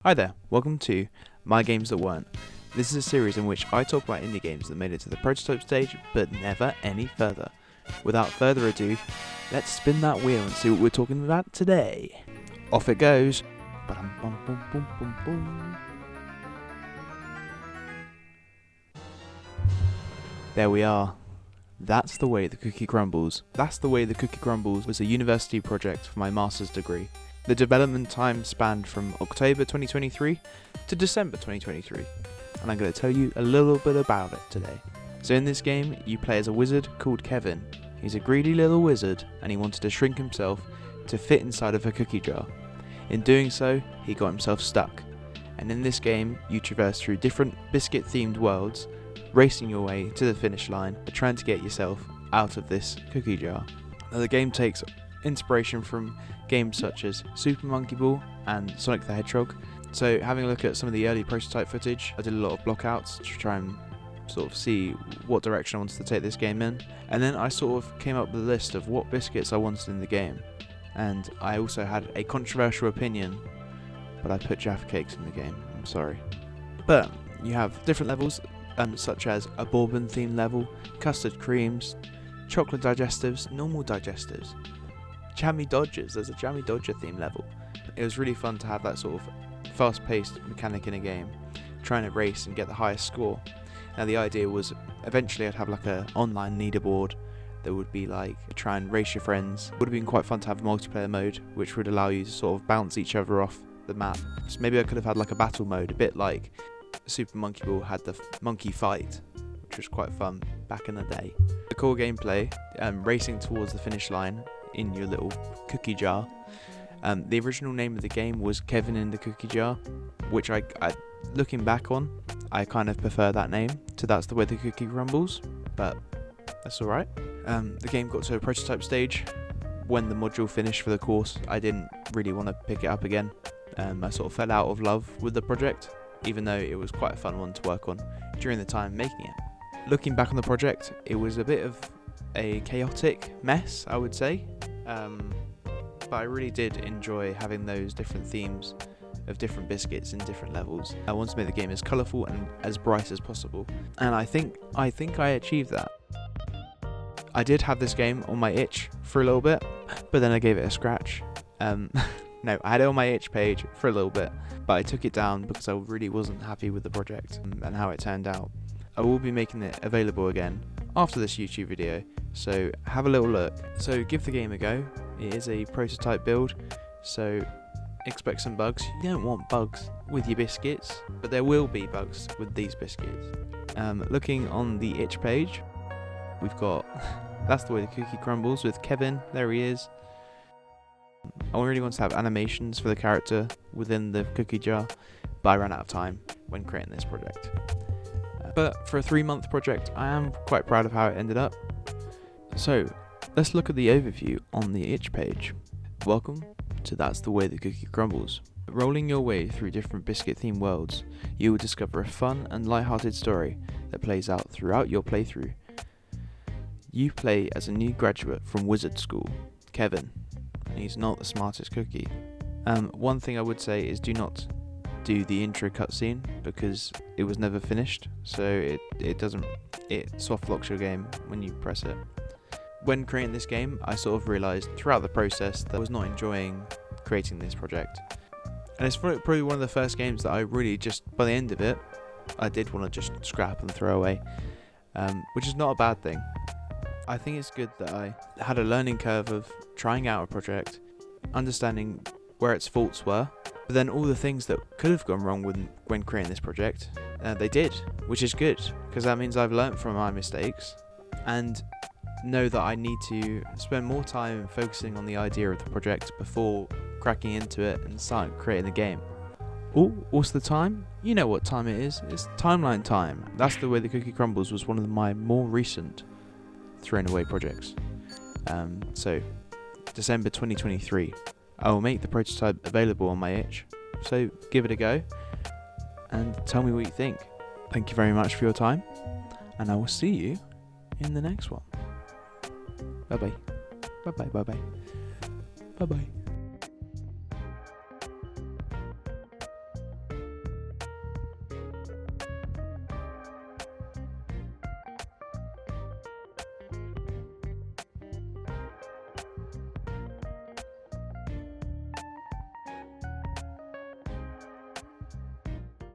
Hi there, welcome to My Games That Weren't. This is a series in which I talk about indie games that made it to the prototype stage, but never any further. Without further ado, let's spin that wheel and see what we're talking about today. Off it goes. Ba-dum-bum-bum-bum-bum-bum. There we are. That's the way the cookie crumbles. That's the way the cookie crumbles was a university project for my master's degree. The development time spanned from October 2023 to December 2023, and I'm going to tell you a little bit about it today. So in this game, you play as a wizard called Kevin. He's a greedy little wizard, and he wanted to shrink himself to fit inside of a cookie jar. In doing so, he got himself stuck, and in this game, you traverse through different biscuit-themed worlds, racing your way to the finish line, trying to get yourself out of this cookie jar. Now, the game takes inspiration from games such as Super Monkey Ball and Sonic the Hedgehog. So having a look at some of the early prototype footage, I did a lot of blockouts to try and sort of see what direction I wanted to take this game in. And then I sort of came up with a list of what biscuits I wanted in the game. And I also had a controversial opinion, but I put Jaffa Cakes in the game, I'm sorry. But you have different levels, such as a bourbon themed level, custard creams, chocolate digestives, normal digestives, Jammy Dodgers. There's a Jammy Dodger theme level. It was really fun to have that sort of fast-paced mechanic in a game, trying to race and get the highest score. Now the idea was eventually I'd have like a online leaderboard that would be like try and race your friends. It would have been quite fun to have a multiplayer mode which would allow you to sort of bounce each other off the map. So maybe I could have had like a battle mode, a bit like Super Monkey Ball had the monkey fight, which was quite fun back in the day. The core gameplay, racing towards the finish line in your little cookie jar. The original name of the game was Kevin in the Cookie Jar, which I looking back on, I kind of prefer that name to That's the Way the Cookie Crumbles, but that's alright. The game got to a prototype stage. When the module finished for the course, I didn't really want to pick it up again. I sort of fell out of love with the project, even though it was quite a fun one to work on during the time making it. Looking back on the project, it was a bit of a chaotic mess, I would say, but I really did enjoy having those different themes of different biscuits in different levels. I wanted to make the game as colourful and as bright as possible, and I think I achieved that. I did have this game on my itch for a little bit, but then I gave it a scratch. No, I had it on my itch page for a little bit, but I took it down because I really wasn't happy with the project and how it turned out. I will be making it available again after this YouTube video, so have a little look. So give the game a go. It is a prototype build, so expect some bugs. You don't want bugs with your biscuits, but there will be bugs with these biscuits. Looking on the itch page, we've got That's the Way the Cookie Crumbles with Kevin. There he is. I really want to have animations for the character within the cookie jar, but I ran out of time when creating this project. But for a 3-month project, I am quite proud of how it ended up. So, let's look at the overview on the itch page. Welcome to That's the Way the Cookie Crumbles. Rolling your way through different biscuit-themed worlds, you will discover a fun and light-hearted story that plays out throughout your playthrough. You play as a new graduate from Wizard School, Kevin, and he's not the smartest cookie. One thing I would say is do not do the intro cutscene because it was never finished, so it soft locks your game when you press it. When creating this game, I sort of realised throughout the process that I was not enjoying creating this project, and it's probably one of the first games that I really just, by the end of it, I did want to just scrap and throw away, which is not a bad thing. I think it's good that I had a learning curve of trying out a project, understanding where its faults were, but then all the things that could have gone wrong when creating this project, they did, which is good, because that means I've learnt from my mistakes, and know that I need to spend more time focusing on the idea of the project before cracking into it and starting creating the game. Oh, what's the time? You know what time it is. It's timeline time. That's the Way the Cookie Crumbles was one of my more recent thrown away projects. So December 2023. I will make the prototype available on my itch, so give it a go and tell me what you think. Thank you very much for your time, and I will see you in the next one. Bye bye. Bye bye. Bye bye. Bye bye.